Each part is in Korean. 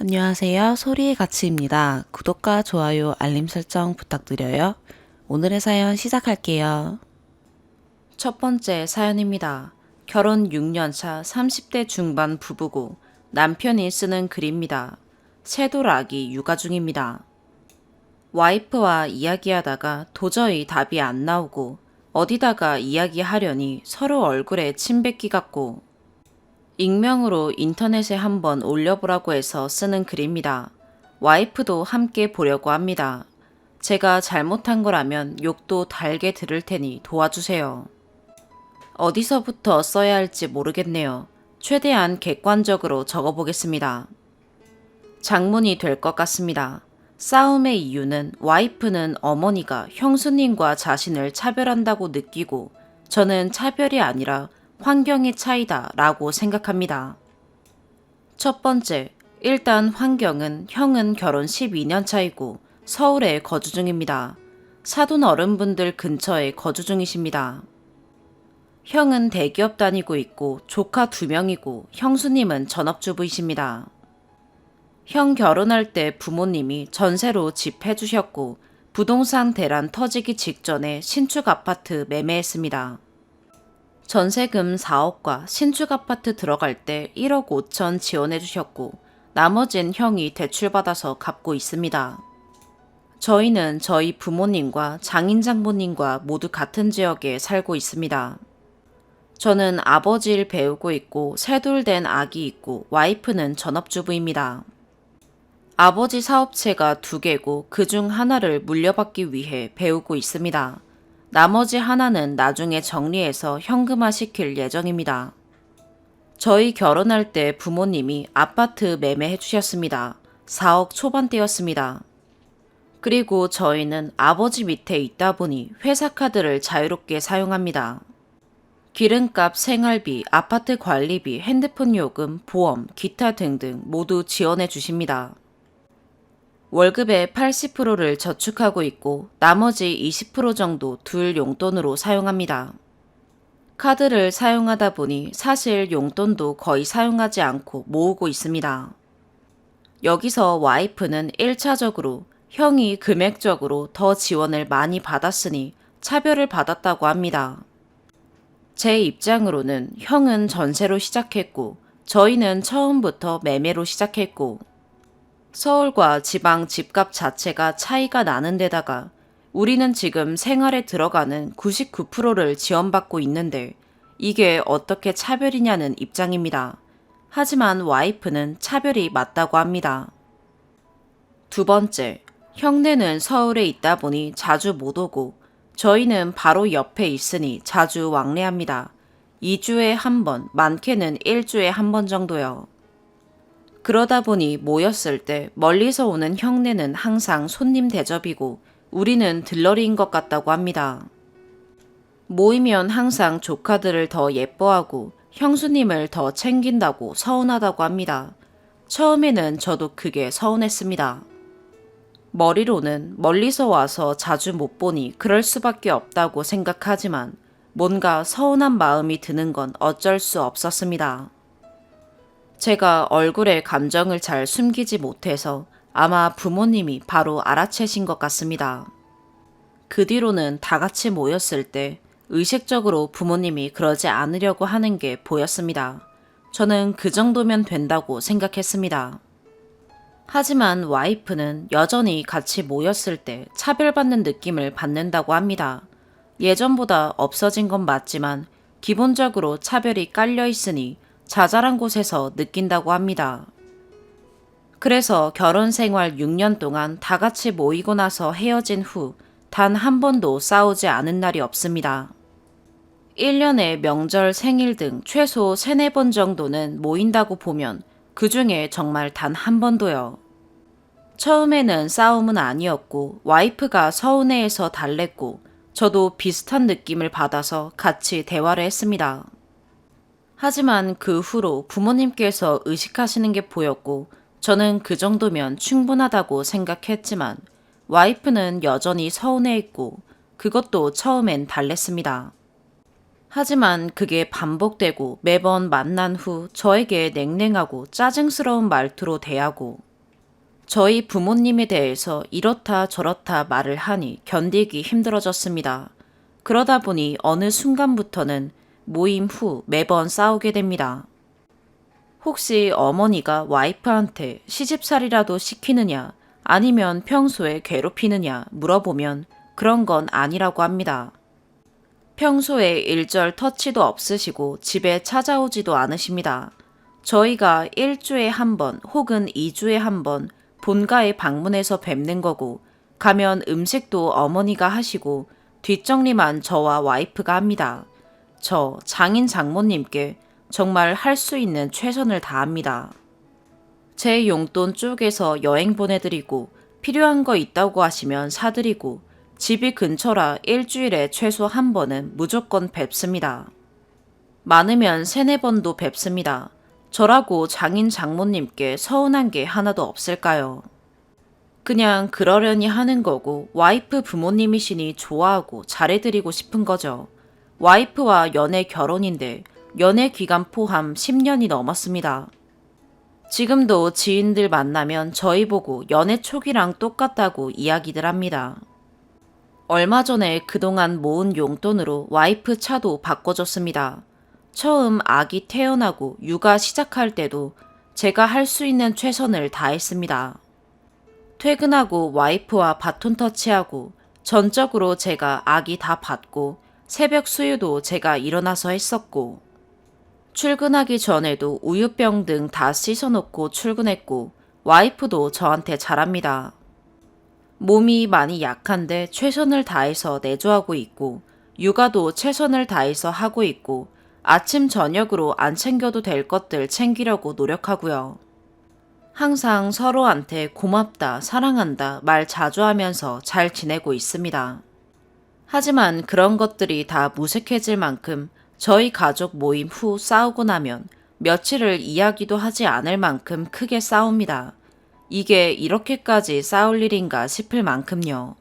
안녕하세요. 소리의 가치입니다. 구독과 좋아요, 알림 설정 부탁드려요. 오늘의 사연 시작할게요. 첫 번째 사연입니다. 결혼 6년 차 30대 중반 부부고 남편이 쓰는 글입니다. 새돌 아기 육아 중입니다. 와이프와 이야기하다가 도저히 답이 안 나오고 어디다가 이야기하려니 서로 얼굴에 침 뱉기 같고 익명으로 인터넷에 한번 올려보라고 해서 쓰는 글입니다. 와이프도 함께 보려고 합니다. 제가 잘못한 거라면 욕도 달게 들을 테니 도와주세요. 어디서부터 써야 할지 모르겠네요. 최대한 객관적으로 적어보겠습니다. 장문이 될 것 같습니다. 싸움의 이유는 와이프는 어머니가 형수님과 자신을 차별한다고 느끼고 저는 차별이 아니라 환경의 차이다 라고 생각합니다. 첫 번째, 일단 환경은 형은 결혼 12년 차이고 서울에 거주 중입니다. 사돈 어른분들 근처에 거주 중이십니다. 형은 대기업 다니고 있고 조카 2명이고 형수님은 전업주부이십니다. 형 결혼할 때 부모님이 전세로 집 해주셨고 부동산 대란 터지기 직전에 신축 아파트 매매했습니다. 전세금 4억과 신축 아파트 들어갈 때 1억 5천 지원해 주셨고 나머진 형이 대출받아서 갚고 있습니다. 저희는 저희 부모님과 장인장모님과 모두 같은 지역에 살고 있습니다. 저는 아버지 일 배우고 있고 셋둘 된 아기 있고 와이프는 전업주부입니다. 아버지 사업체가 2개고 그중 하나를 물려받기 위해 배우고 있습니다. 나머지 하나는 나중에 정리해서 현금화 시킬 예정입니다. 저희 결혼할 때 부모님이 아파트 매매해 주셨습니다. 4억 초반대였습니다. 그리고 저희는 아버지 밑에 있다 보니 회사 카드를 자유롭게 사용합니다. 기름값, 생활비, 아파트 관리비, 핸드폰 요금, 보험, 기타 등등 모두 지원해 주십니다. 월급의 80%를 저축하고 있고 나머지 20% 정도 둘 용돈으로 사용합니다. 카드를 사용하다 보니 사실 용돈도 거의 사용하지 않고 모으고 있습니다. 여기서 와이프는 1차적으로 형이 금액적으로 더 지원을 많이 받았으니 차별을 받았다고 합니다. 제 입장으로는 형은 전세로 시작했고 저희는 처음부터 매매로 시작했고 서울과 지방 집값 자체가 차이가 나는 데다가 우리는 지금 생활에 들어가는 99%를 지원받고 있는데 이게 어떻게 차별이냐는 입장입니다. 하지만 와이프는 차별이 맞다고 합니다. 두 번째, 형네는 서울에 있다 보니 자주 못 오고 저희는 바로 옆에 있으니 자주 왕래합니다. 2주에 한 번, 많게는 1주에 한 번 정도요. 그러다 보니 모였을 때 멀리서 오는 형네는 항상 손님 대접이고 우리는 들러리인 것 같다고 합니다. 모이면 항상 조카들을 더 예뻐하고 형수님을 더 챙긴다고 서운하다고 합니다. 처음에는 저도 그게 서운했습니다. 머리로는 멀리서 와서 자주 못 보니 그럴 수밖에 없다고 생각하지만 뭔가 서운한 마음이 드는 건 어쩔 수 없었습니다. 제가 얼굴에 감정을 잘 숨기지 못해서 아마 부모님이 바로 알아채신 것 같습니다. 그 뒤로는 다 같이 모였을 때 의식적으로 부모님이 그러지 않으려고 하는 게 보였습니다. 저는 그 정도면 된다고 생각했습니다. 하지만 와이프는 여전히 같이 모였을 때 차별받는 느낌을 받는다고 합니다. 예전보다 없어진 건 맞지만 기본적으로 차별이 깔려 있으니 자잘한 곳에서 느낀다고 합니다. 그래서 결혼 생활 6년 동안 다 같이 모이고 나서 헤어진 후 단 한 번도 싸우지 않은 날이 없습니다. 1년에 명절, 생일 등 최소 3, 4번 정도는 모인다고 보면 그 중에 정말 단 한 번도요. 처음에는 싸움은 아니었고 와이프가 서운해해서 달랬고 저도 비슷한 느낌을 받아서 같이 대화를 했습니다. 하지만 그 후로 부모님께서 의식하시는 게 보였고 저는 그 정도면 충분하다고 생각했지만 와이프는 여전히 서운해했고 그것도 처음엔 달랬습니다. 하지만 그게 반복되고 매번 만난 후 저에게 냉랭하고 짜증스러운 말투로 대하고 저희 부모님에 대해서 이렇다 저렇다 말을 하니 견디기 힘들어졌습니다. 그러다 보니 어느 순간부터는 모임 후 매번 싸우게 됩니다. 혹시 어머니가 와이프한테 시집살이라도 시키느냐 아니면 평소에 괴롭히느냐 물어보면 그런 건 아니라고 합니다. 평소에 일절 터치도 없으시고 집에 찾아오지도 않으십니다. 저희가 1주에 한 번 혹은 2주에 한 번 본가에 방문해서 뵙는 거고 가면 음식도 어머니가 하시고 뒷정리만 저와 와이프가 합니다. 저 장인 장모님께 정말 할 수 있는 최선을 다합니다. 제 용돈 쪼개서 여행 보내드리고 필요한 거 있다고 하시면 사드리고 집이 근처라 일주일에 최소 한 번은 무조건 뵙습니다. 많으면 3-4번도 뵙습니다. 저라고 장인 장모님께 서운한 게 하나도 없을까요? 그냥 그러려니 하는 거고 와이프 부모님이시니 좋아하고 잘해드리고 싶은 거죠. 와이프와 연애 결혼인데 연애 기간 포함 10년이 넘었습니다. 지금도 지인들 만나면 저희 보고 연애 초기랑 똑같다고 이야기들 합니다. 얼마 전에 그동안 모은 용돈으로 와이프 차도 바꿔줬습니다. 처음 아기 태어나고 육아 시작할 때도 제가 할 수 있는 최선을 다했습니다. 퇴근하고 와이프와 바톤 터치하고 전적으로 제가 아기 다 받고 새벽 수유도 제가 일어나서 했었고 출근하기 전에도 우유병 등 다 씻어놓고 출근했고 와이프도 저한테 잘합니다. 몸이 많이 약한데 최선을 다해서 내조하고 있고 육아도 최선을 다해서 하고 있고 아침 저녁으로 안 챙겨도 될 것들 챙기려고 노력하고요. 항상 서로한테 고맙다, 사랑한다 말 자주 하면서 잘 지내고 있습니다. 하지만 그런 것들이 다 무색해질 만큼 저희 가족 모임 후 싸우고 나면 며칠을 이야기도 하지 않을 만큼 크게 싸웁니다. 이게 이렇게까지 싸울 일인가 싶을 만큼요.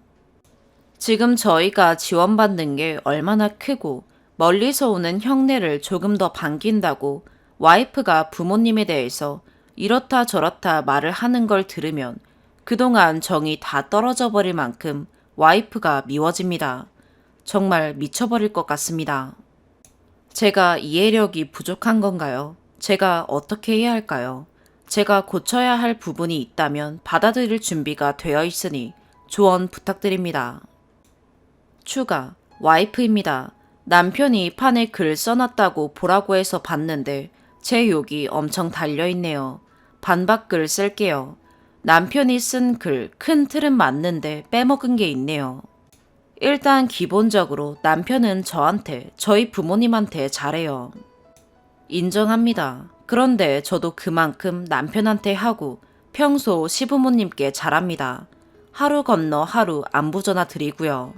지금 저희가 지원받는 게 얼마나 크고 멀리서 오는 형네를 조금 더 반긴다고 와이프가 부모님에 대해서 이렇다 저렇다 말을 하는 걸 들으면 그동안 정이 다 떨어져 버릴 만큼 와이프가 미워집니다. 정말 미쳐버릴 것 같습니다. 제가 이해력이 부족한 건가요? 제가 어떻게 해야 할까요? 제가 고쳐야 할 부분이 있다면 받아들일 준비가 되어 있으니 조언 부탁드립니다. 추가, 와이프입니다. 남편이 판에 글 써놨다고 보라고 해서 봤는데 제 욕이 엄청 달려있네요. 반박글 쓸게요. 남편이 쓴 글 큰 틀은 맞는데 빼먹은 게 있네요. 일단 기본적으로 남편은 저한테, 저희 부모님한테 잘해요. 인정합니다. 그런데 저도 그만큼 남편한테 하고 평소 시부모님께 잘합니다. 하루 건너 하루 안부 전화 드리고요.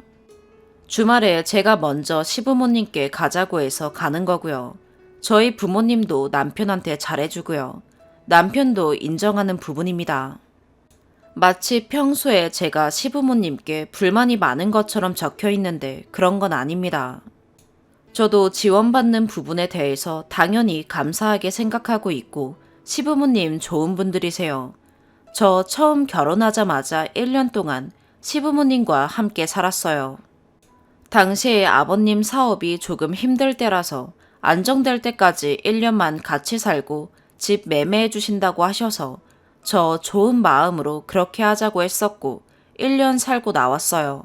주말에 제가 먼저 시부모님께 가자고 해서 가는 거고요. 저희 부모님도 남편한테 잘해주고요. 남편도 인정하는 부분입니다. 마치 평소에 제가 시부모님께 불만이 많은 것처럼 적혀 있는데 그런 건 아닙니다. 저도 지원받는 부분에 대해서 당연히 감사하게 생각하고 있고 시부모님 좋은 분들이세요. 저 처음 결혼하자마자 1년 동안 시부모님과 함께 살았어요. 당시에 아버님 사업이 조금 힘들 때라서 안정될 때까지 1년만 같이 살고 집 매매해 주신다고 하셔서 저 좋은 마음으로 그렇게 하자고 했었고 1년 살고 나왔어요.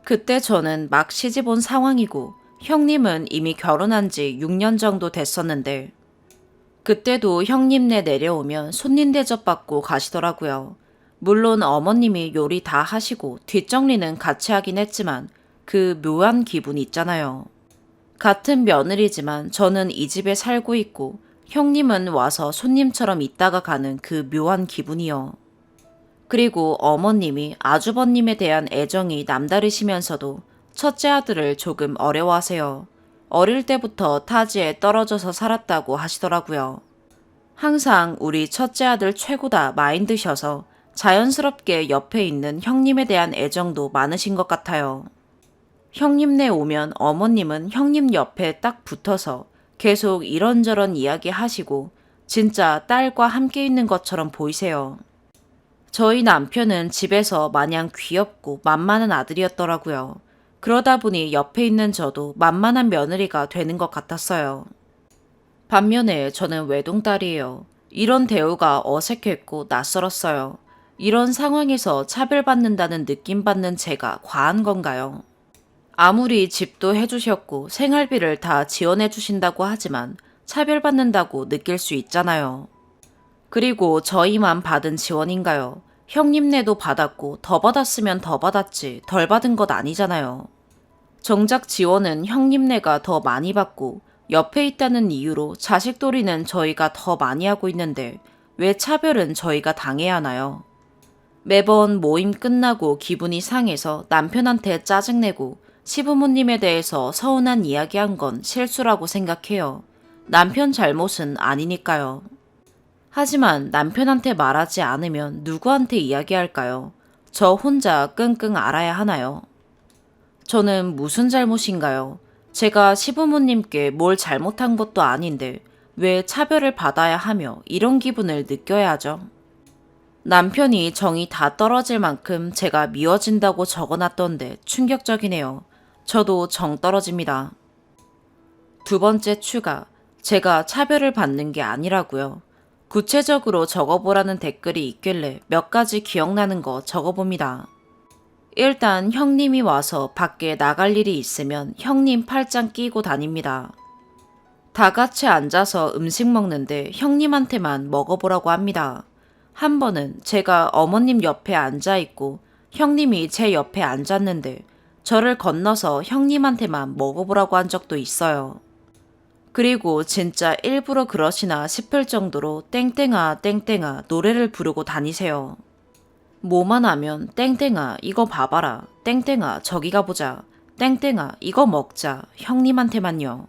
그때 저는 막 시집 온 상황이고 형님은 이미 결혼한 지 6년 정도 됐었는데 그때도 형님네 내려오면 손님 대접받고 가시더라고요. 물론 어머님이 요리 다 하시고 뒷정리는 같이 하긴 했지만 그 묘한 기분 있잖아요. 같은 며느리지만 저는 이 집에 살고 있고 형님은 와서 손님처럼 있다가 가는 그 묘한 기분이요. 그리고 어머님이 아주버님에 대한 애정이 남다르시면서도 첫째 아들을 조금 어려워하세요. 어릴 때부터 타지에 떨어져서 살았다고 하시더라고요. 항상 우리 첫째 아들 최고다 마인드셔서 자연스럽게 옆에 있는 형님에 대한 애정도 많으신 것 같아요. 형님네 오면 어머님은 형님 옆에 딱 붙어서 계속 이런저런 이야기 하시고 진짜 딸과 함께 있는 것처럼 보이세요. 저희 남편은 집에서 마냥 귀엽고 만만한 아들이었더라고요. 그러다 보니 옆에 있는 저도 만만한 며느리가 되는 것 같았어요. 반면에 저는 외동딸이에요. 이런 대우가 어색했고 낯설었어요. 이런 상황에서 차별받는다는 느낌 받는 제가 과한 건가요? 아무리 집도 해주셨고 생활비를 다 지원해 주신다고 하지만 차별받는다고 느낄 수 있잖아요. 그리고 저희만 받은 지원인가요? 형님네도 받았고 더 받았으면 더 받았지 덜 받은 것 아니잖아요. 정작 지원은 형님네가 더 많이 받고 옆에 있다는 이유로 자식돌이는 저희가 더 많이 하고 있는데 왜 차별은 저희가 당해야 하나요? 매번 모임 끝나고 기분이 상해서 남편한테 짜증내고 시부모님에 대해서 서운한 이야기한 건 실수라고 생각해요. 남편 잘못은 아니니까요. 하지만 남편한테 말하지 않으면 누구한테 이야기할까요? 저 혼자 끙끙 앓아야 하나요? 저는 무슨 잘못인가요? 제가 시부모님께 뭘 잘못한 것도 아닌데 왜 차별을 받아야 하며 이런 기분을 느껴야 하죠? 남편이 정이 다 떨어질 만큼 제가 미워진다고 적어놨던데 충격적이네요. 저도 정 떨어집니다. 두 번째 추가. 제가 차별을 받는 게 아니라고요. 구체적으로 적어보라는 댓글이 있길래 몇 가지 기억나는 거 적어봅니다. 일단 형님이 와서 밖에 나갈 일이 있으면 형님 팔짱 끼고 다닙니다. 다 같이 앉아서 음식 먹는데 형님한테만 먹어보라고 합니다. 한 번은 제가 어머님 옆에 앉아있고 형님이 제 옆에 앉았는데 저를 건너서 형님한테만 먹어보라고 한 적도 있어요. 그리고 진짜 일부러 그러시나 싶을 정도로 땡땡아 땡땡아 노래를 부르고 다니세요. 뭐만 하면 땡땡아 이거 봐봐라, 땡땡아 저기 가보자, 땡땡아 이거 먹자, 형님한테만요.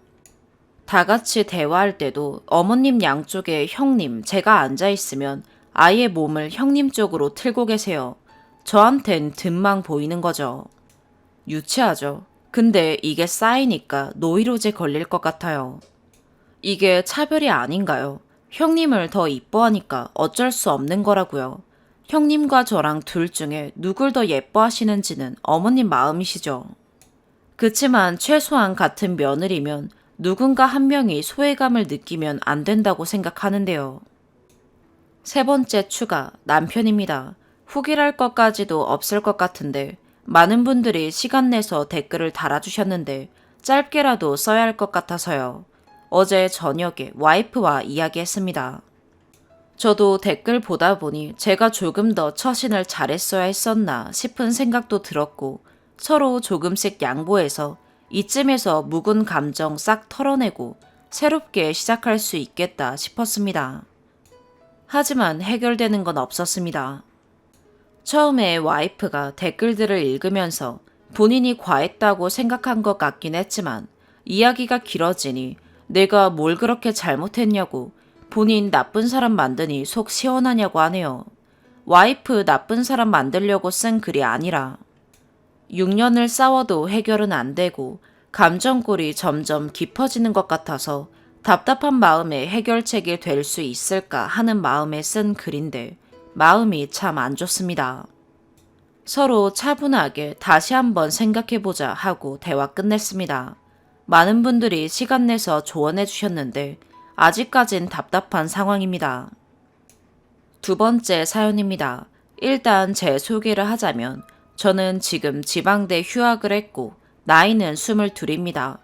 다 같이 대화할 때도 어머님 양쪽에 형님 제가 앉아있으면 아예 몸을 형님 쪽으로 틀고 계세요. 저한텐 등만 보이는 거죠. 유치하죠. 근데 이게 쌓이니까 노이로제 걸릴 것 같아요. 이게 차별이 아닌가요? 형님을 더 이뻐하니까 어쩔 수 없는 거라고요. 형님과 저랑 둘 중에 누굴 더 예뻐하시는지는 어머님 마음이시죠. 그치만 최소한 같은 며느리면 누군가 한 명이 소외감을 느끼면 안 된다고 생각하는데요. 세 번째 추가, 남편입니다. 후기랄 것까지도 없을 것 같은데 많은 분들이 시간 내서 댓글을 달아주셨는데 짧게라도 써야 할 것 같아서요. 어제 저녁에 와이프와 이야기했습니다. 저도 댓글 보다 보니 제가 조금 더 처신을 잘했어야 했었나 싶은 생각도 들었고 서로 조금씩 양보해서 이쯤에서 묵은 감정 싹 털어내고 새롭게 시작할 수 있겠다 싶었습니다. 하지만 해결되는 건 없었습니다. 처음에 와이프가 댓글들을 읽으면서 본인이 과했다고 생각한 것 같긴 했지만 이야기가 길어지니 내가 뭘 그렇게 잘못했냐고 본인 나쁜 사람 만드니 속 시원하냐고 하네요. 와이프 나쁜 사람 만들려고 쓴 글이 아니라 6년을 싸워도 해결은 안 되고 감정골이 점점 깊어지는 것 같아서 답답한 마음에 해결책이 될 수 있을까 하는 마음에 쓴 글인데 마음이 참 안 좋습니다. 서로 차분하게 다시 한번 생각해보자 하고 대화 끝냈습니다. 많은 분들이 시간 내서 조언해 주셨는데 아직까진 답답한 상황입니다. 두 번째 사연입니다. 일단 제 소개를 하자면 저는 지금 지방대 휴학을 했고 나이는 22입니다.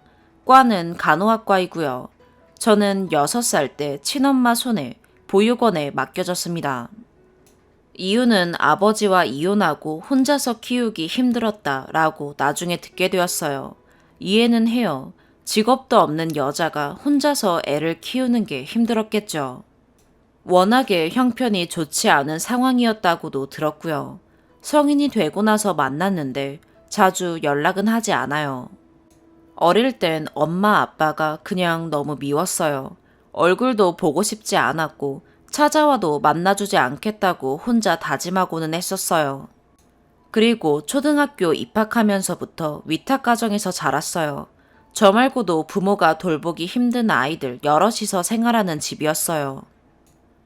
과는 간호학과이고요. 저는 6살 때 친엄마 손에 보육원에 맡겨졌습니다. 이유는 아버지와 이혼하고 혼자서 키우기 힘들었다라고 나중에 듣게 되었어요. 이해는 해요. 직업도 없는 여자가 혼자서 애를 키우는 게 힘들었겠죠. 워낙에 형편이 좋지 않은 상황이었다고도 들었고요. 성인이 되고 나서 만났는데 자주 연락은 하지 않아요. 어릴 땐 엄마 아빠가 그냥 너무 미웠어요. 얼굴도 보고 싶지 않았고 찾아와도 만나주지 않겠다고 혼자 다짐하고는 했었어요. 그리고 초등학교 입학하면서부터 위탁가정에서 자랐어요. 저 말고도 부모가 돌보기 힘든 아이들 여럿이서 생활하는 집이었어요.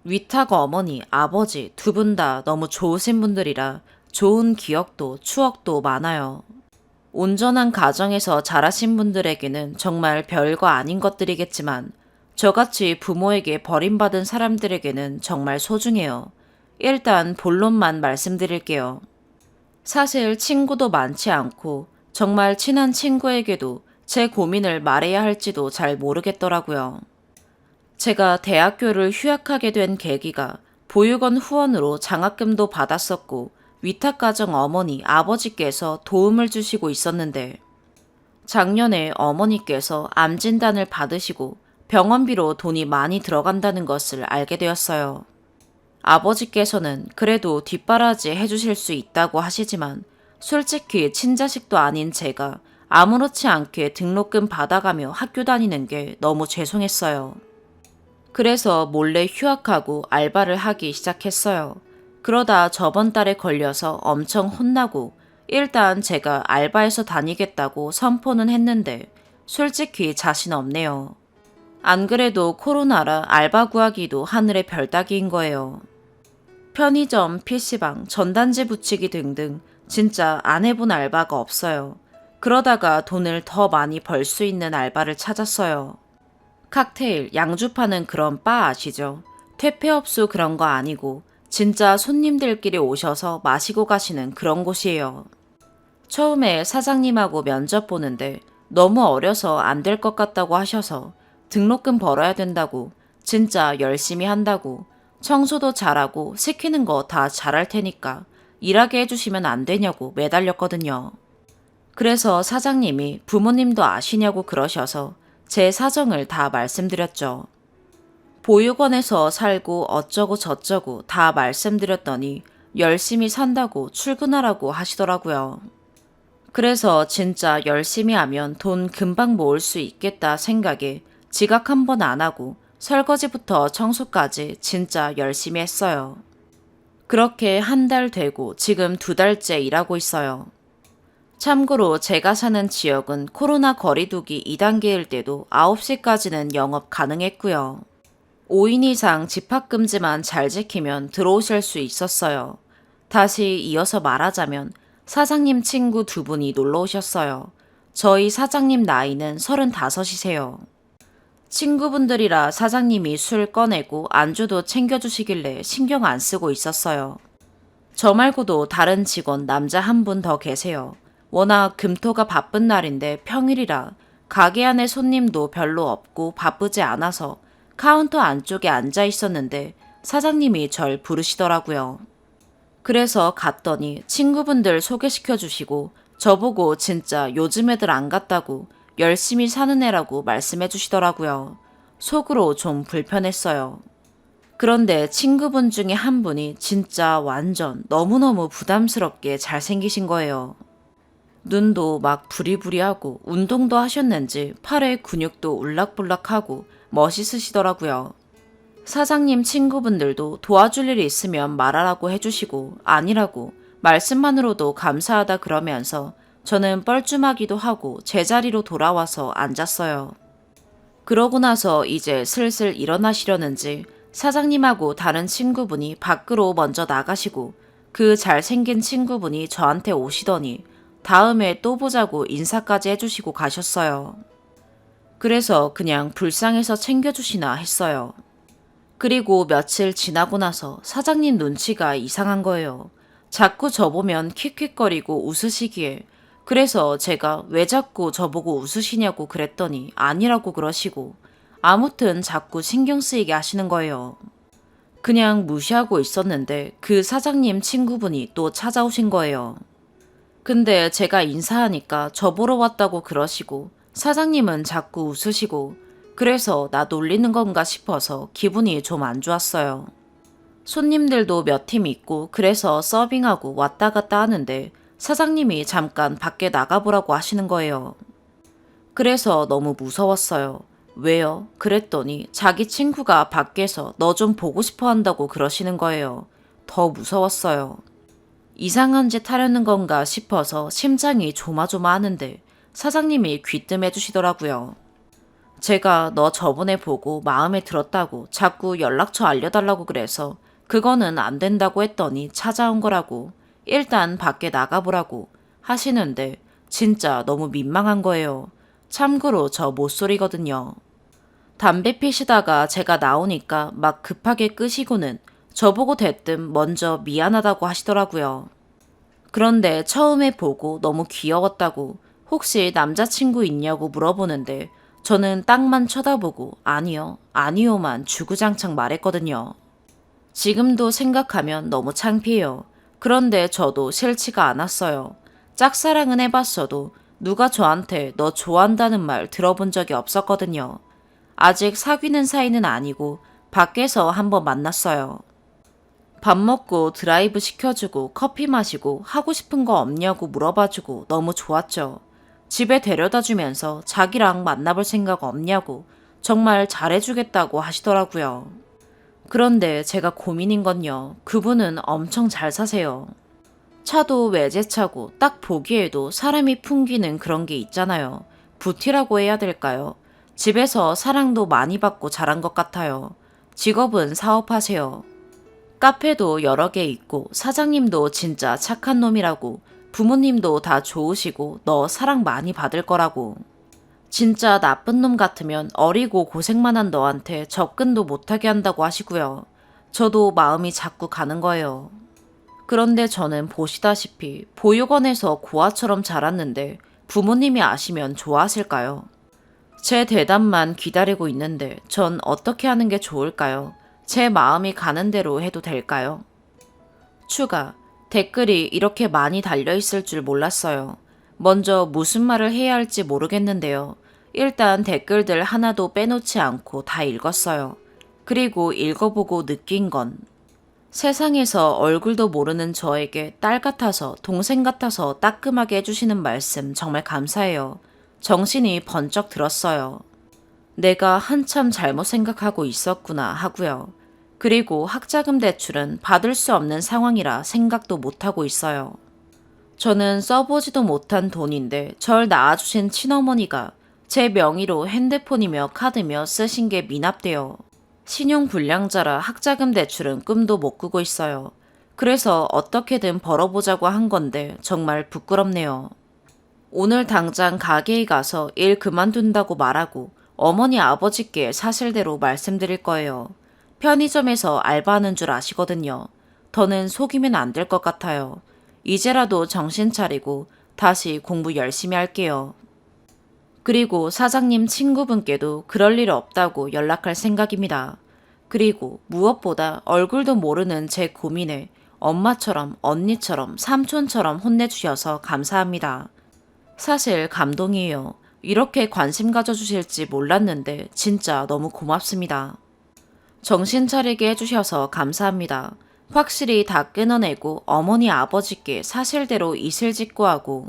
위탁 어머니, 아버지 두 분 다 너무 좋으신 분들이라 좋은 기억도 추억도 많아요. 온전한 가정에서 자라신 분들에게는 정말 별거 아닌 것들이겠지만 저같이 부모에게 버림받은 사람들에게는 정말 소중해요. 일단 본론만 말씀드릴게요. 사실 친구도 많지 않고 정말 친한 친구에게도 제 고민을 말해야 할지도 잘 모르겠더라고요. 제가 대학교를 휴학하게 된 계기가 보육원 후원으로 장학금도 받았었고 위탁가정 어머니, 아버지께서 도움을 주시고 있었는데 작년에 어머니께서 암 진단을 받으시고 병원비로 돈이 많이 들어간다는 것을 알게 되었어요. 아버지께서는 그래도 뒷바라지 해주실 수 있다고 하시지만 솔직히 친자식도 아닌 제가 아무렇지 않게 등록금 받아가며 학교 다니는 게 너무 죄송했어요. 그래서 몰래 휴학하고 알바를 하기 시작했어요. 그러다 저번 달에 걸려서 엄청 혼나고 일단 제가 알바해서 다니겠다고 선포는 했는데 솔직히 자신 없네요. 안 그래도 코로나라 알바 구하기도 하늘의 별 따기인 거예요. 편의점, PC방, 전단지 붙이기 등등 진짜 안 해본 알바가 없어요. 그러다가 돈을 더 많이 벌 수 있는 알바를 찾았어요. 칵테일, 양주 파는 그런 바 아시죠? 퇴폐업소 그런 거 아니고 진짜 손님들끼리 오셔서 마시고 가시는 그런 곳이에요. 처음에 사장님하고 면접 보는데 너무 어려서 안 될 것 같다고 하셔서 등록금 벌어야 된다고 진짜 열심히 한다고 청소도 잘하고 시키는 거 다 잘할 테니까 일하게 해주시면 안 되냐고 매달렸거든요. 그래서 사장님이 부모님도 아시냐고 그러셔서 제 사정을 다 말씀드렸죠. 보육원에서 살고 어쩌고 저쩌고 다 말씀드렸더니 열심히 산다고 출근하라고 하시더라고요. 그래서 진짜 열심히 하면 돈 금방 모을 수 있겠다 생각에 지각 한 번 안 하고 설거지부터 청소까지 진짜 열심히 했어요. 그렇게 한 달 되고 지금 2달째 일하고 있어요. 참고로 제가 사는 지역은 코로나 거리두기 2단계일 때도 9시까지는 영업 가능했고요. 5인 이상 집합금지만 잘 지키면 들어오실 수 있었어요. 다시 이어서 말하자면 사장님 친구 2분이 놀러 오셨어요. 저희 사장님 나이는 35이세요. 친구분들이라 사장님이 술 꺼내고 안주도 챙겨주시길래 신경 안 쓰고 있었어요. 저 말고도 다른 직원 남자 한 분 더 계세요. 워낙 금토가 바쁜 날인데 평일이라 가게 안에 손님도 별로 없고 바쁘지 않아서 카운터 안쪽에 앉아 있었는데 사장님이 절 부르시더라고요. 그래서 갔더니 친구분들 소개시켜 주시고 저보고 진짜 요즘 애들 안 같다고 열심히 사는 애라고 말씀해 주시더라고요. 속으로 좀 불편했어요. 그런데 친구분 중에 한 분이 진짜 완전 너무너무 부담스럽게 잘생기신 거예요. 눈도 막 부리부리하고 운동도 하셨는지 팔에 근육도 울락불락하고 멋있으시더라고요. 사장님 친구분들도 도와줄 일이 있으면 말하라고 해주시고 아니라고 말씀만으로도 감사하다 그러면서 저는 뻘쭘하기도 하고 제자리로 돌아와서 앉았어요. 그러고 나서 이제 슬슬 일어나시려는지 사장님하고 다른 친구분이 밖으로 먼저 나가시고 그 잘생긴 친구분이 저한테 오시더니 다음에 또 보자고 인사까지 해주시고 가셨어요. 그래서 그냥 불쌍해서 챙겨주시나 했어요. 그리고 며칠 지나고 나서 사장님 눈치가 이상한 거예요. 자꾸 저보면 킥킥거리고 웃으시기에 그래서 제가 왜 자꾸 저보고 웃으시냐고 그랬더니 아니라고 그러시고 아무튼 자꾸 신경 쓰이게 하시는 거예요. 그냥 무시하고 있었는데 그 사장님 친구분이 또 찾아오신 거예요. 근데 제가 인사하니까 저 보러 왔다고 그러시고 사장님은 자꾸 웃으시고 그래서 나 놀리는 건가 싶어서 기분이 좀 안 좋았어요. 손님들도 몇 팀 있고 그래서 서빙하고 왔다 갔다 하는데 사장님이 잠깐 밖에 나가보라고 하시는 거예요. 그래서 너무 무서웠어요. 왜요? 그랬더니 자기 친구가 밖에서 너 좀 보고 싶어 한다고 그러시는 거예요. 더 무서웠어요. 이상한 짓 하려는 건가 싶어서 심장이 조마조마하는데 사장님이 귀뜸해 주시더라고요. 제가 너 저번에 보고 마음에 들었다고 자꾸 연락처 알려달라고 그래서 그거는 안 된다고 했더니 찾아온 거라고. 일단 밖에 나가보라고 하시는데 진짜 너무 민망한 거예요. 참고로 저 모쏠이거든요. 담배 피시다가 제가 나오니까 막 급하게 끄시고는 저보고 대뜸 먼저 미안하다고 하시더라고요. 그런데 처음에 보고 너무 귀여웠다고 혹시 남자친구 있냐고 물어보는데 저는 땅만 쳐다보고 아니요, 아니요만 주구장창 말했거든요. 지금도 생각하면 너무 창피해요. 그런데 저도 싫지가 않았어요. 짝사랑은 해봤어도 누가 저한테 너 좋아한다는 말 들어본 적이 없었거든요. 아직 사귀는 사이는 아니고 밖에서 한번 만났어요. 밥 먹고 드라이브 시켜주고 커피 마시고 하고 싶은 거 없냐고 물어봐주고 너무 좋았죠. 집에 데려다 주면서 자기랑 만나볼 생각 없냐고 정말 잘해주겠다고 하시더라고요. 그런데 제가 고민인 건요. 그분은 엄청 잘 사세요. 차도 외제차고 딱 보기에도 사람이 풍기는 그런 게 있잖아요. 부티라고 해야 될까요? 집에서 사랑도 많이 받고 자란 것 같아요. 직업은 사업하세요. 카페도 여러 개 있고 사장님도 진짜 착한 놈이라고 부모님도 다 좋으시고 너 사랑 많이 받을 거라고. 진짜 나쁜 놈 같으면 어리고 고생만 한 너한테 접근도 못하게 한다고 하시고요. 저도 마음이 자꾸 가는 거예요. 그런데 저는 보시다시피 보육원에서 고아처럼 자랐는데 부모님이 아시면 좋아하실까요? 제 대답만 기다리고 있는데 전 어떻게 하는 게 좋을까요? 제 마음이 가는 대로 해도 될까요? 추가. 댓글이 이렇게 많이 달려있을 줄 몰랐어요. 먼저 무슨 말을 해야 할지 모르겠는데요. 일단 댓글들 하나도 빼놓지 않고 다 읽었어요. 그리고 읽어보고 느낀 건 세상에서 얼굴도 모르는 저에게 딸 같아서 동생 같아서 따끔하게 해주시는 말씀 정말 감사해요. 정신이 번쩍 들었어요. 내가 한참 잘못 생각하고 있었구나 하고요. 그리고 학자금 대출은 받을 수 없는 상황이라 생각도 못하고 있어요. 저는 써보지도 못한 돈인데 절 낳아주신 친어머니가 제 명의로 핸드폰이며 카드며 쓰신 게 미납돼요. 신용불량자라 학자금 대출은 꿈도 못 꾸고 있어요. 그래서 어떻게든 벌어보자고 한 건데 정말 부끄럽네요. 오늘 당장 가게에 가서 일 그만둔다고 말하고 어머니 아버지께 사실대로 말씀드릴 거예요. 편의점에서 알바하는 줄 아시거든요. 더는 속이면 안 될 것 같아요. 이제라도 정신 차리고 다시 공부 열심히 할게요. 그리고 사장님 친구분께도 그럴 일 없다고 연락할 생각입니다. 그리고 무엇보다 얼굴도 모르는 제 고민에 엄마처럼 언니처럼 삼촌처럼 혼내주셔서 감사합니다. 사실 감동이에요. 이렇게 관심 가져주실지 몰랐는데 진짜 너무 고맙습니다. 정신 차리게 해주셔서 감사합니다. 확실히 다 끊어내고 어머니 아버지께 사실대로 이실직고하고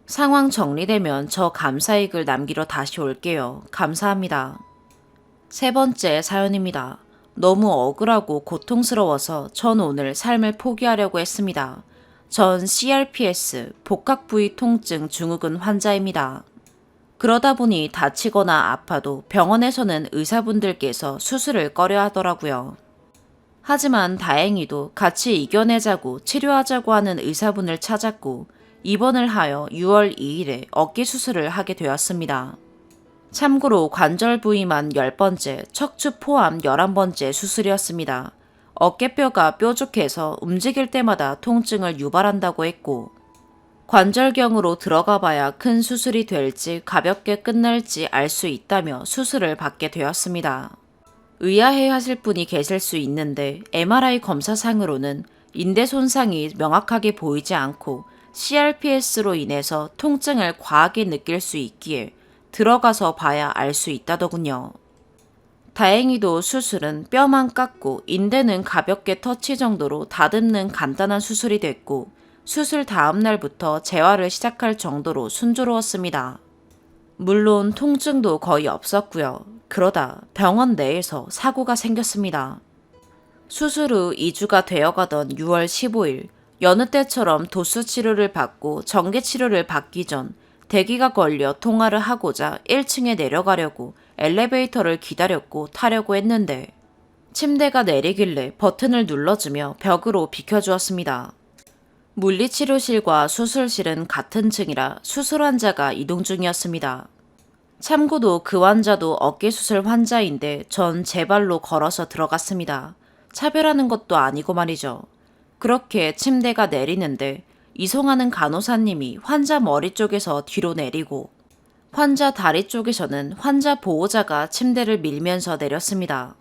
상황 정리되면 저 감사의 글 남기러 다시 올게요. 감사합니다. 세 번째 사연입니다. 너무 억울하고 고통스러워서 전 오늘 삶을 포기하려고 했습니다. 전 CRPS, 복합부위 통증 증후군 환자입니다. 그러다 보니 다치거나 아파도 병원에서는 의사분들께서 수술을 꺼려 하더라고요. 하지만 다행히도 같이 이겨내자고 치료하자고 하는 의사분을 찾았고 입원을 하여 6월 2일에 어깨 수술을 하게 되었습니다. 참고로 관절 부위만 10번째, 척추 포함 11번째 수술이었습니다. 어깨뼈가 뾰족해서 움직일 때마다 통증을 유발한다고 했고 관절경으로 들어가 봐야 큰 수술이 될지 가볍게 끝날지 알 수 있다며 수술을 받게 되었습니다. 의아해 하실 분이 계실 수 있는데 MRI 검사상으로는 인대 손상이 명확하게 보이지 않고 CRPS로 인해서 통증을 과하게 느낄 수 있기에 들어가서 봐야 알 수 있다더군요. 다행히도 수술은 뼈만 깎고 인대는 가볍게 터치 정도로 다듬는 간단한 수술이 됐고 수술 다음 날부터 재활을 시작할 정도로 순조로웠습니다. 물론 통증도 거의 없었고요. 그러다 병원 내에서 사고가 생겼습니다. 수술 후 2주가 되어가던 6월 15일 여느 때처럼 도수 치료를 받고 전기 치료를 받기 전 대기가 걸려 통화를 하고자 1층에 내려가려고 엘리베이터를 기다렸고 타려고 했는데 침대가 내리길래 버튼을 눌러주며 벽으로 비켜주었습니다. 물리치료실과 수술실은 같은 층이라 수술 환자가 이동 중이었습니다. 참고로 그 환자도 어깨수술 환자인데 전 제 발로 걸어서 들어갔습니다. 차별하는 것도 아니고 말이죠. 그렇게 침대가 내리는데 이송하는 간호사님이 환자 머리 쪽에서 뒤로 내리고 환자 다리 쪽에서는 환자 보호자가 침대를 밀면서 내렸습니다.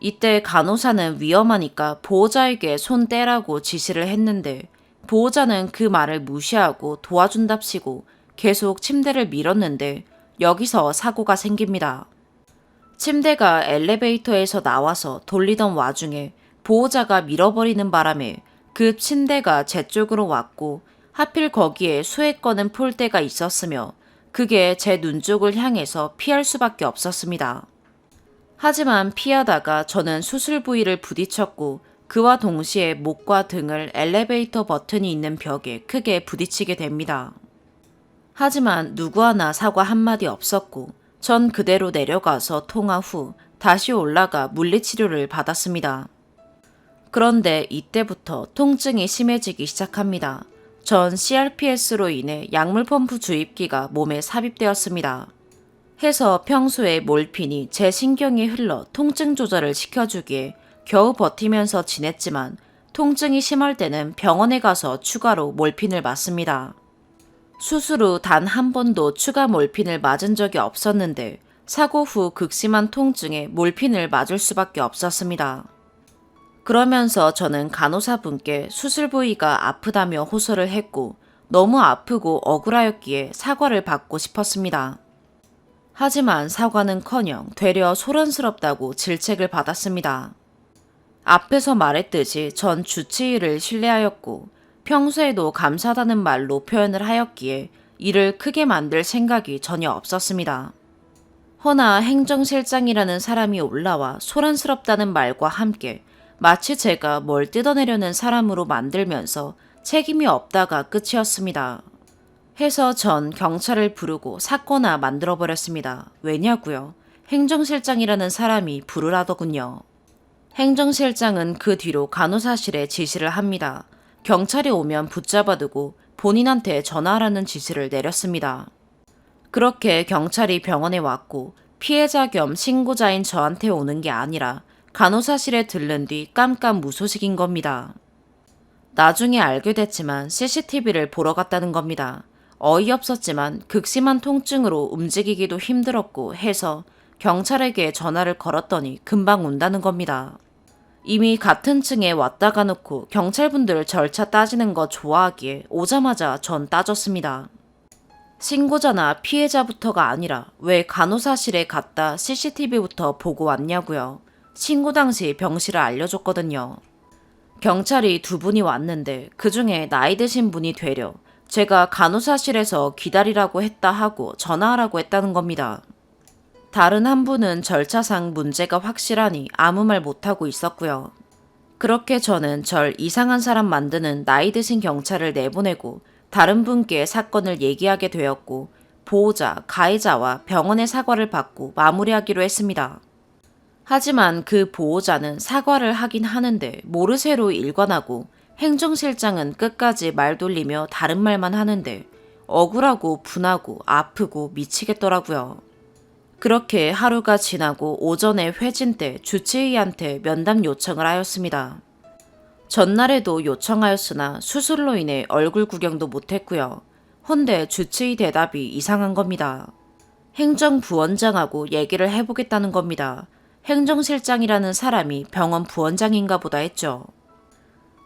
이때 간호사는 위험하니까 보호자에게 손 떼라고 지시를 했는데 보호자는 그 말을 무시하고 도와준답시고 계속 침대를 밀었는데 여기서 사고가 생깁니다. 침대가 엘리베이터에서 나와서 돌리던 와중에 보호자가 밀어버리는 바람에 그 침대가 제 쪽으로 왔고 하필 거기에 수액 거는 폴대가 있었으며 그게 제 눈 쪽을 향해서 피할 수밖에 없었습니다. 하지만 피하다가 저는 수술 부위를 부딪혔고 그와 동시에 목과 등을 엘리베이터 버튼이 있는 벽에 크게 부딪히게 됩니다. 하지만 누구 하나 사과 한마디 없었고 전 그대로 내려가서 통화 후 다시 올라가 물리치료를 받았습니다. 그런데 이때부터 통증이 심해지기 시작합니다. 전 CRPS로 인해 약물 펌프 주입기가 몸에 삽입되었습니다. 해서 평소에 몰핀이 제 신경에 흘러 통증 조절을 시켜주기에 겨우 버티면서 지냈지만 통증이 심할 때는 병원에 가서 추가로 몰핀을 맞습니다. 수술 후 단 한 번도 추가 몰핀을 맞은 적이 없었는데 사고 후 극심한 통증에 몰핀을 맞을 수밖에 없었습니다. 그러면서 저는 간호사분께 수술 부위가 아프다며 호소를 했고 너무 아프고 억울하였기에 사과를 받고 싶었습니다. 하지만 사과는커녕 되려 소란스럽다고 질책을 받았습니다. 앞에서 말했듯이 전 주치의를 신뢰하였고 평소에도 감사하다는 말로 표현을 하였기에 이를 크게 만들 생각이 전혀 없었습니다. 허나 행정실장이라는 사람이 올라와 소란스럽다는 말과 함께 마치 제가 뭘 뜯어내려는 사람으로 만들면서 책임이 없다가 끝이었습니다. 해서 전 경찰을 부르고 사건화 만들어버렸습니다. 왜냐고요? 행정실장이라는 사람이 부르라더군요. 행정실장은 그 뒤로 간호사실에 지시를 합니다. 경찰이 오면 붙잡아두고 본인한테 전화하라는 지시를 내렸습니다. 그렇게 경찰이 병원에 왔고 피해자 겸 신고자인 저한테 오는 게 아니라 간호사실에 들른 뒤 깜깜무소식인 겁니다. 나중에 알게 됐지만 CCTV를 보러 갔다는 겁니다. 어이없었지만 극심한 통증으로 움직이기도 힘들었고 해서 경찰에게 전화를 걸었더니 금방 온다는 겁니다. 이미 같은 층에 왔다가 놓고 경찰분들 절차 따지는 거 좋아하기에 오자마자 전 따졌습니다. 신고자나 피해자부터가 아니라 왜 간호사실에 갔다 CCTV부터 보고 왔냐고요. 신고 당시 병실을 알려줬거든요. 경찰이 두 분이 왔는데 그중에 나이 드신 분이 되려 제가 간호사실에서 기다리라고 했다 하고 전화하라고 했다는 겁니다. 다른 한 분은 절차상 문제가 확실하니 아무 말 못하고 있었고요. 그렇게 저는 절 이상한 사람 만드는 나이 드신 경찰을 내보내고 다른 분께 사건을 얘기하게 되었고 보호자, 가해자와 병원의 사과를 받고 마무리하기로 했습니다. 하지만 그 보호자는 사과를 하긴 하는데 모르쇠로 일관하고 행정실장은 끝까지 말 돌리며 다른 말만 하는데 억울하고 분하고 아프고 미치겠더라고요. 그렇게 하루가 지나고 오전에 회진 때 주치의한테 면담 요청을 하였습니다. 전날에도 요청하였으나 수술로 인해 얼굴 구경도 못했고요. 헌데 주치의 대답이 이상한 겁니다. 행정부원장하고 얘기를 해보겠다는 겁니다. 행정실장이라는 사람이 병원 부원장인가 보다 했죠.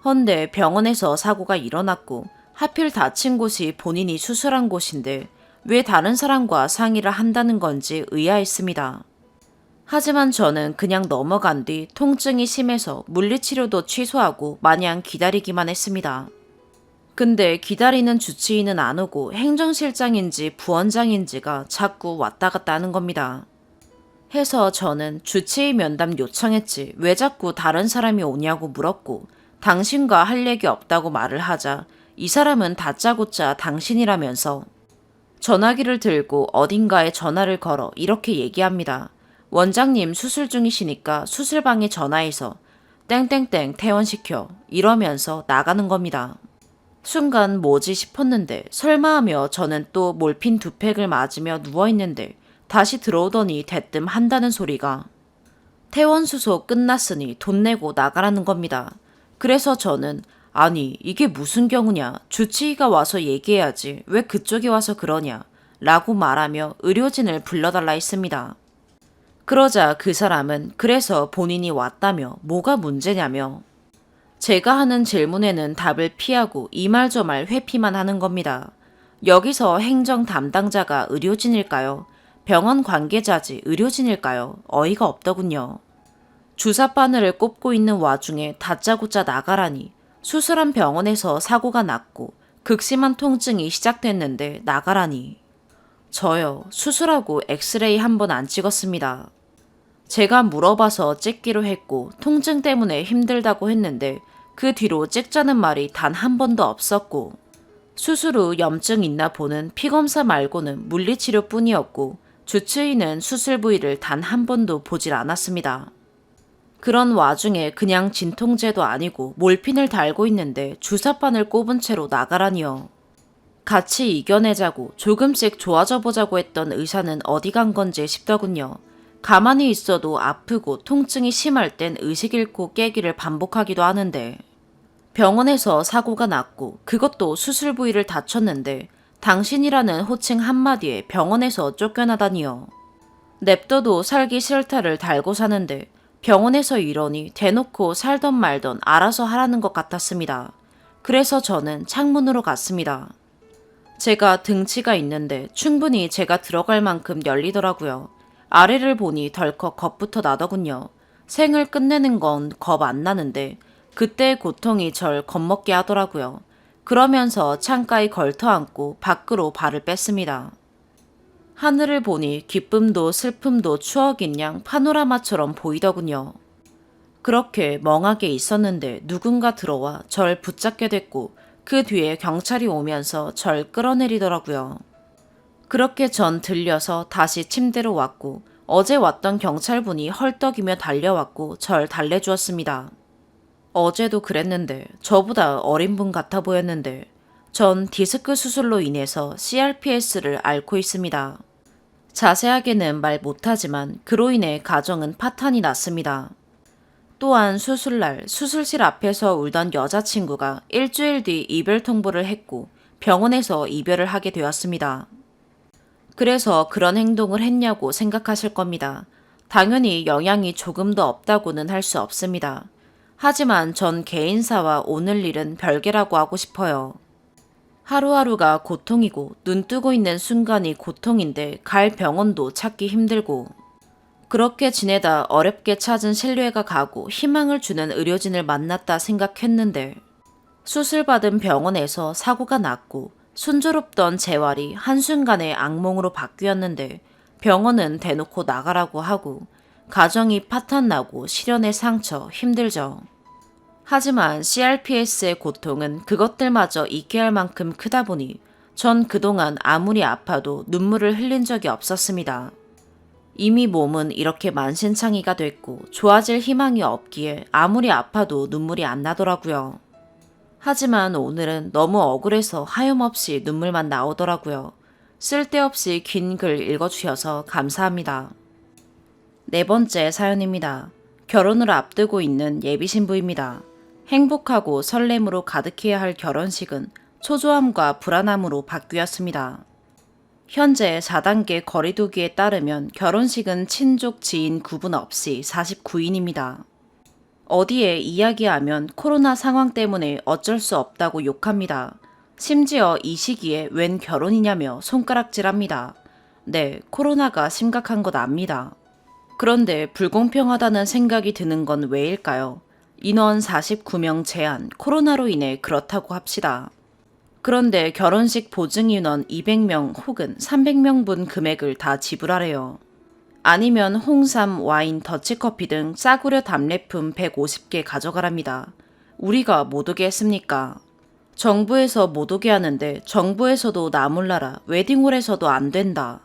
헌데 병원에서 사고가 일어났고 하필 다친 곳이 본인이 수술한 곳인데 왜 다른 사람과 상의를 한다는 건지 의아했습니다. 하지만 저는 그냥 넘어간 뒤 통증이 심해서 물리치료도 취소하고 마냥 기다리기만 했습니다. 근데 기다리는 주치의는 안 오고 행정실장인지 부원장인지가 자꾸 왔다 갔다 하는 겁니다. 해서 저는 주치의 면담 요청했지 왜 자꾸 다른 사람이 오냐고 물었고 당신과 할 얘기 없다고 말을 하자 이 사람은 다짜고짜 당신이라면서 전화기를 들고 어딘가에 전화를 걸어 이렇게 얘기합니다. 원장님 수술 중이시니까 수술방에 전화해서 땡땡땡 퇴원시켜 이러면서 나가는 겁니다. 순간 뭐지 싶었는데 설마 하며 저는 또 몰핀 2팩을 맞으며 누워있는데 다시 들어오더니 대뜸 한다는 소리가 퇴원 수속 끝났으니 돈 내고 나가라는 겁니다. 그래서 저는 아니 이게 무슨 경우냐 주치의가 와서 얘기해야지 왜 그쪽이 와서 그러냐 라고 말하며 의료진을 불러달라 했습니다. 그러자 그 사람은 그래서 본인이 왔다며 뭐가 문제냐며 제가 하는 질문에는 답을 피하고 이 말 저 말 회피만 하는 겁니다. 여기서 행정 담당자가 의료진일까요? 병원 관계자지 의료진일까요? 어이가 없더군요. 주사 바늘을 꼽고 있는 와중에 다짜고짜 나가라니 수술한 병원에서 사고가 났고 극심한 통증이 시작됐는데 나가라니. 저요. 수술하고 엑스레이 한 번 안 찍었습니다. 제가 물어봐서 찍기로 했고 통증 때문에 힘들다고 했는데 그 뒤로 찍자는 말이 단 한 번도 없었고 수술 후 염증 있나 보는 피검사 말고는 물리치료뿐이었고 주치의는 수술 부위를 단 한 번도 보질 않았습니다. 그런 와중에 그냥 진통제도 아니고 몰핀을 달고 있는데 주사바늘 꼽은 채로 나가라니요. 같이 이겨내자고 조금씩 좋아져 보자고 했던 의사는 어디 간 건지 싶더군요. 가만히 있어도 아프고 통증이 심할 땐 의식 잃고 깨기를 반복하기도 하는데 병원에서 사고가 났고 그것도 수술 부위를 다쳤는데 당신이라는 호칭 한마디에 병원에서 쫓겨나다니요. 냅둬도 살기 싫다를 달고 사는데 병원에서 이러니 대놓고 살던 말던 알아서 하라는 것 같았습니다. 그래서 저는 창문으로 갔습니다. 제가 등치가 있는데 충분히 제가 들어갈 만큼 열리더라고요. 아래를 보니 덜컥 겁부터 나더군요. 생을 끝내는 건 겁 안 나는데 그때의 고통이 절 겁먹게 하더라고요. 그러면서 창가에 걸터앉고 밖으로 발을 뺐습니다. 하늘을 보니 기쁨도 슬픔도 추억인 양 파노라마처럼 보이더군요. 그렇게 멍하게 있었는데 누군가 들어와 절 붙잡게 됐고 그 뒤에 경찰이 오면서 절 끌어내리더라고요. 그렇게 전 들려서 다시 침대로 왔고 어제 왔던 경찰분이 헐떡이며 달려왔고 절 달래주었습니다. 어제도 그랬는데 저보다 어린 분 같아 보였는데 전 디스크 수술로 인해서 CRPS를 앓고 있습니다. 자세하게는 말 못하지만 그로 인해 가정은 파탄이 났습니다. 또한 수술날 수술실 앞에서 울던 여자친구가 일주일 뒤 이별 통보를 했고 병원에서 이별을 하게 되었습니다. 그래서 그런 행동을 했냐고 생각하실 겁니다. 당연히 영향이 조금도 없다고는 할 수 없습니다. 하지만 전 개인사와 오늘 일은 별개라고 하고 싶어요. 하루하루가 고통이고 눈 뜨고 있는 순간이 고통인데 갈 병원도 찾기 힘들고 그렇게 지내다 어렵게 찾은 신뢰가 가고 희망을 주는 의료진을 만났다 생각했는데 수술받은 병원에서 사고가 났고 순조롭던 재활이 한순간에 악몽으로 바뀌었는데 병원은 대놓고 나가라고 하고 가정이 파탄나고 시련의 상처 힘들죠. 하지만 CRPS의 고통은 그것들마저 잊게 할 만큼 크다 보니 전 그동안 아무리 아파도 눈물을 흘린 적이 없었습니다. 이미 몸은 이렇게 만신창이가 됐고 좋아질 희망이 없기에 아무리 아파도 눈물이 안 나더라고요. 하지만 오늘은 너무 억울해서 하염없이 눈물만 나오더라고요. 쓸데없이 긴 글 읽어주셔서 감사합니다. 네 번째 사연입니다. 결혼을 앞두고 있는 예비신부입니다. 행복하고 설렘으로 가득해야 할 결혼식은 초조함과 불안함으로 바뀌었습니다. 현재 4단계 거리두기에 따르면 결혼식은 친족, 지인 구분 없이 49인입니다. 어디에 이야기하면 코로나 상황 때문에 어쩔 수 없다고 욕합니다. 심지어 이 시기에 웬 결혼이냐며 손가락질합니다. 네, 코로나가 심각한 것 압니다. 그런데 불공평하다는 생각이 드는 건 왜일까요? 인원 49명 제한, 코로나로 인해 그렇다고 합시다. 그런데 결혼식 보증 인원 200명 혹은 300명분 금액을 다 지불하래요. 아니면 홍삼, 와인, 더치커피 등 싸구려 답례품 150개 가져가랍니다. 우리가 못 오게 했습니까? 정부에서 못 오게 하는데 정부에서도 나 몰라라 웨딩홀에서도 안 된다.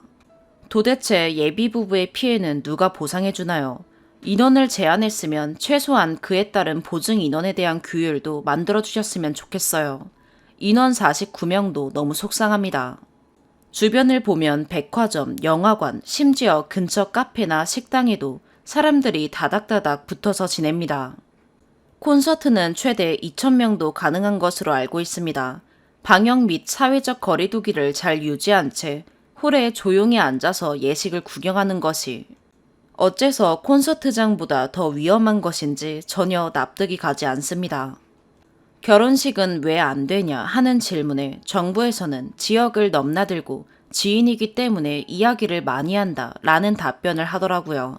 도대체 예비 부부의 피해는 누가 보상해 주나요? 인원을 제한했으면 최소한 그에 따른 보증 인원에 대한 규율도 만들어 주셨으면 좋겠어요. 인원 49명도 너무 속상합니다. 주변을 보면 백화점, 영화관, 심지어 근처 카페나 식당에도 사람들이 다닥다닥 붙어서 지냅니다. 콘서트는 최대 2,000명도 가능한 것으로 알고 있습니다. 방역 및 사회적 거리 두기를 잘 유지한 채 홀에 조용히 앉아서 예식을 구경하는 것이 어째서 콘서트장보다 더 위험한 것인지 전혀 납득이 가지 않습니다. 결혼식은 왜 안 되냐 하는 질문에 정부에서는 지역을 넘나들고 지인이기 때문에 이야기를 많이 한다 라는 답변을 하더라고요.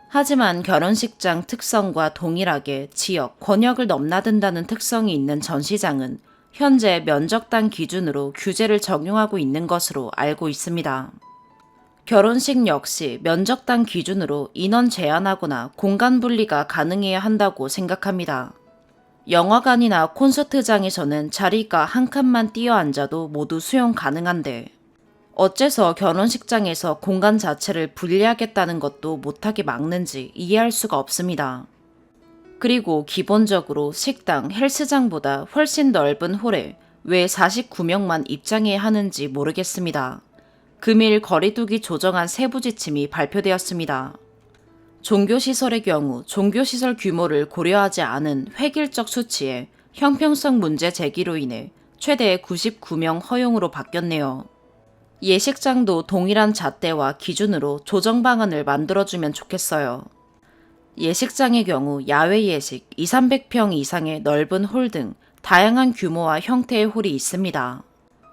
하지만 결혼식장 특성과 동일하게 지역, 권역을 넘나든다는 특성이 있는 전시장은 현재 면적당 기준으로 규제를 적용하고 있는 것으로 알고 있습니다. 결혼식 역시 면적당 기준으로 인원 제한하거나 공간 분리가 가능해야 한다고 생각합니다. 영화관이나 콘서트장에서는 자리가 한 칸만 띄어 앉아도 모두 수용 가능한데 어째서 결혼식장에서 공간 자체를 분리하겠다는 것도 못하게 막는지 이해할 수가 없습니다. 그리고 기본적으로 식당, 헬스장보다 훨씬 넓은 홀에 왜 49명만 입장해야 하는지 모르겠습니다. 금일 거리두기 조정안 세부 지침이 발표되었습니다. 종교시설의 경우 종교시설 규모를 고려하지 않은 획일적 수치에 형평성 문제 제기로 인해 최대 99명 허용으로 바뀌었네요. 예식장도 동일한 잣대와 기준으로 조정 방안을 만들어주면 좋겠어요. 예식장의 경우 야외 예식 200~300평 이상의 넓은 홀 등 다양한 규모와 형태의 홀이 있습니다.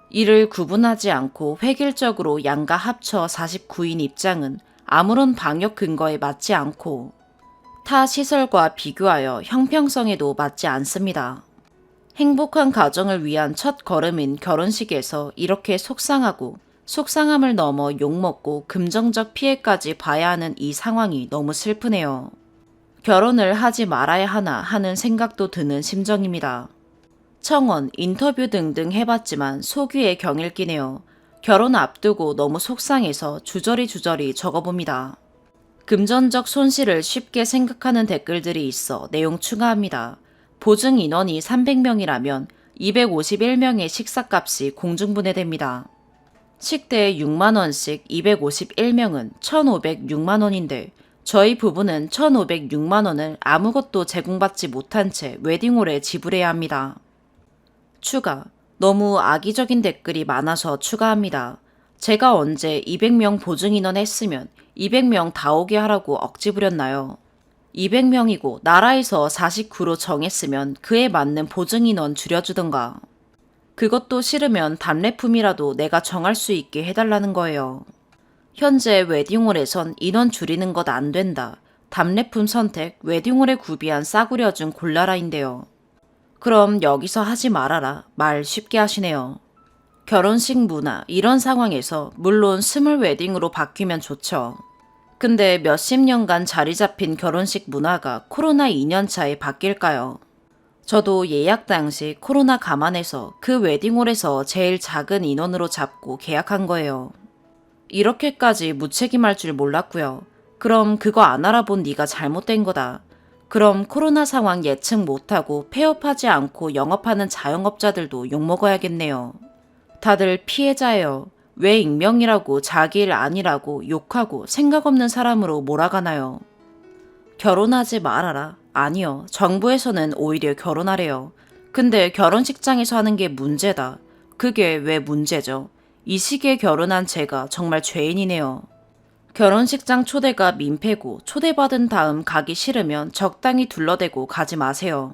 이를 구분하지 않고 획일적으로 양가 합쳐 49인 입장은 아무런 방역 근거에 맞지 않고 타 시설과 비교하여 형평성에도 맞지 않습니다. 행복한 가정을 위한 첫 걸음인 결혼식에서 이렇게 속상하고 속상함을 넘어 욕먹고 금전적 피해까지 봐야 하는 이 상황이 너무 슬프네요. 결혼을 하지 말아야 하나 하는 생각도 드는 심정입니다. 청원, 인터뷰 등등 해봤지만 속위에 경일기네요. 결혼 앞두고 너무 속상해서 주저리 적어봅니다. 금전적 손실을 쉽게 생각하는 댓글들이 있어 내용 추가합니다. 보증 인원이 300명이라면 251명의 식사값이 공중분해됩니다. 식대에 6만원씩 251명은 1,506만원인데 저희 부부는 1,506만원을 아무것도 제공받지 못한 채 웨딩홀에 지불해야 합니다. 추가. 너무 악의적인 댓글이 많아서 추가합니다. 제가 언제 200명 보증인원 했으면 200명 다 오게 하라고 억지 부렸나요? 200명이고 나라에서 49로 정했으면 그에 맞는 보증인원 줄여주던가. 그것도 싫으면 답례품이라도 내가 정할 수 있게 해달라는 거예요. 현재 웨딩홀에선 인원 줄이는 것 안 된다. 답례품 선택, 웨딩홀에 구비한 싸구려 중 골라라인데요. 그럼 여기서 하지 말아라. 말 쉽게 하시네요. 결혼식 문화, 이런 상황에서 물론 스몰 웨딩으로 바뀌면 좋죠. 근데 몇십 년간 자리 잡힌 결혼식 문화가 코로나 2년 차에 바뀔까요? 저도 예약 당시 코로나 감안해서 그 웨딩홀에서 제일 작은 인원으로 잡고 계약한 거예요. 이렇게까지 무책임할 줄 몰랐고요. 그럼 그거 안 알아본 네가 잘못된 거다. 그럼 코로나 상황 예측 못하고 폐업하지 않고 영업하는 자영업자들도 욕먹어야겠네요. 다들 피해자예요. 왜 익명이라고 자기 일 아니라고 욕하고 생각 없는 사람으로 몰아가나요? 결혼하지 말아라. 아니요. 정부에서는 오히려 결혼하래요. 근데 결혼식장에서 하는 게 문제다. 그게 왜 문제죠? 이 시기에 결혼한 제가 정말 죄인이네요. 결혼식장 초대가 민폐고 초대받은 다음 가기 싫으면 적당히 둘러대고 가지 마세요.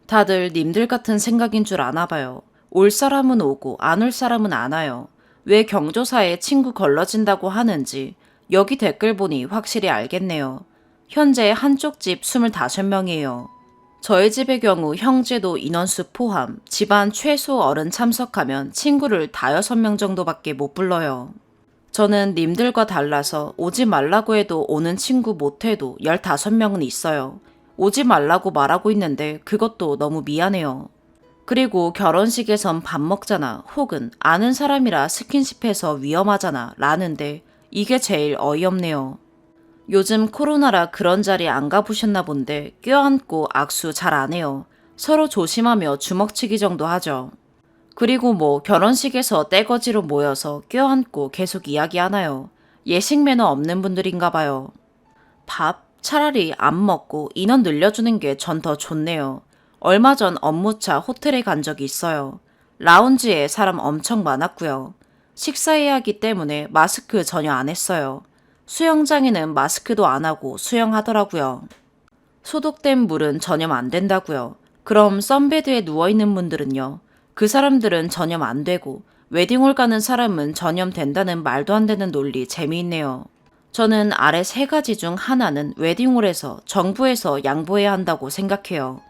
다들 님들 같은 생각인 줄 아나 봐요. 올 사람은 오고 안 올 사람은 안 와요. 왜 경조사에 친구 걸러진다고 하는지 여기 댓글 보니 확실히 알겠네요. 현재 한쪽 집 25명이에요. 저희 집의 경우 형제도 인원수 포함 집안 최소 어른 참석하면 친구를 5~6명 정도밖에 못 불러요. 저는 님들과 달라서 오지 말라고 해도 오는 친구 못해도 15명은 있어요. 오지 말라고 말하고 있는데 그것도 너무 미안해요. 그리고 결혼식에선 밥 먹잖아. 혹은 아는 사람이라 스킨십해서 위험하잖아. 라는데 이게 제일 어이없네요. 요즘 코로나라 그런 자리 안 가보셨나 본데 껴안고 악수 잘 안 해요. 서로 조심하며 주먹치기 정도 하죠. 그리고 뭐 결혼식에서 떼거지로 모여서 껴안고 계속 이야기하나요? 예식 매너 없는 분들인가 봐요. 밥 차라리 안 먹고 인원 늘려주는 게 전 더 좋네요. 얼마 전 업무차 호텔에 간 적이 있어요. 라운지에 사람 엄청 많았고요. 식사 예약이 때문에 마스크 전혀 안 했어요. 수영장에는 마스크도 안 하고 수영하더라고요. 소독된 물은 전염 안 된다고요. 그럼 썬베드에 누워있는 분들은요? 그 사람들은 전염 안 되고 웨딩홀 가는 사람은 전염된다는 말도 안 되는 논리 재미있네요. 저는 아래 세 가지 중 하나는 웨딩홀에서 정부에서 양보해야 한다고 생각해요.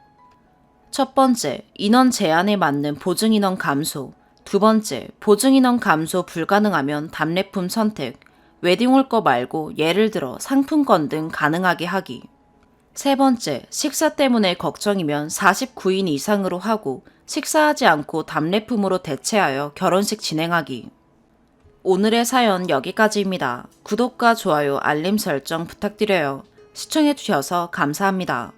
첫 번째, 인원 제한에 맞는 보증인원 감소. 두 번째, 보증인원 감소 불가능하면 답례품 선택. 웨딩홀 거 말고 예를 들어 상품권 등 가능하게 하기. 세 번째, 식사 때문에 걱정이면 49인 이상으로 하고 식사하지 않고 답례품으로 대체하여 결혼식 진행하기. 오늘의 사연 여기까지입니다. 구독과 좋아요, 알림 설정 부탁드려요. 시청해주셔서 감사합니다.